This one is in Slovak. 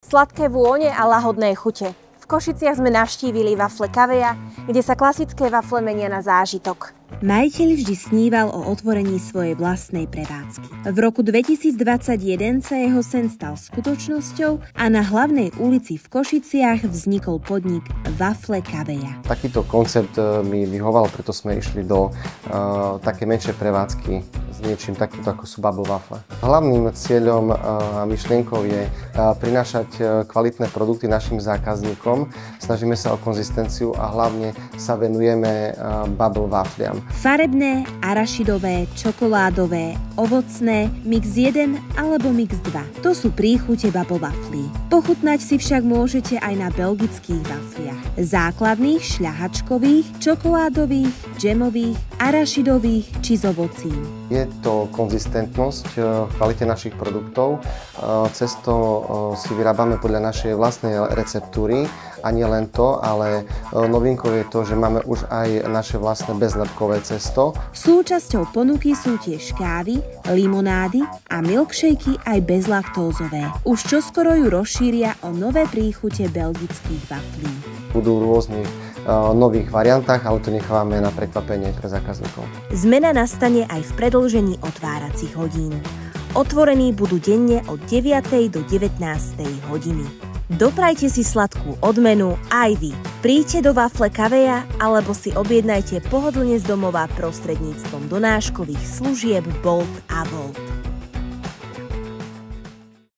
Sladké vône a lahodné chute. V Košiciach sme navštívili wafle Kaveja, kde sa klasické wafle menia na zážitok. Majiteľ vždy sníval o otvorení svojej vlastnej prevádzky. V roku 2021 sa jeho sen stal skutočnosťou a na hlavnej ulici v Košiciach vznikol podnik Wafle Kaveja. Takýto koncept mi vyhoval, preto sme išli do také menšej prevádzky s niečím takýmto, ako sú bubble wafle. Hlavným cieľom a myšlienkou je prinášať kvalitné produkty našim zákazníkom. Snažíme sa o konzistenciu a hlavne sa venujeme bubble wafliam. Farebné, arašidové, čokoládové, ovocné, mix 1 alebo mix 2. To sú príchute bubble waflí. Pochutnať si však môžete aj na belgických wafliach. Základných, šľahačkových, čokoládových, džemových, arašidových či z ovocím. Je to konzistentnosť v kvalite našich produktov. Cesto si vyrábame podľa našej vlastnej receptúry a nie len to, ale novinkou je to, že máme už aj naše vlastné bezlepkové cesto. Súčasťou ponuky sú tiež kávy, limonády a milkshakey aj bezlaktózové. Už čoskoro ju rozšíria o nové príchute belgických waflí. Budú v rôznych nových variantách, ale to nechávame na prekvapenie pre zákazníkov. Zmena nastane aj v predĺžení otváracích hodín. Otvorení budú denne od 9. do 19. hodiny. Doprajte si sladkú odmenu aj vy. Príďte do Wafle Kaveja alebo si objednajte pohodlne z domova prostredníctvom donáškových služieb Bolt a Volt.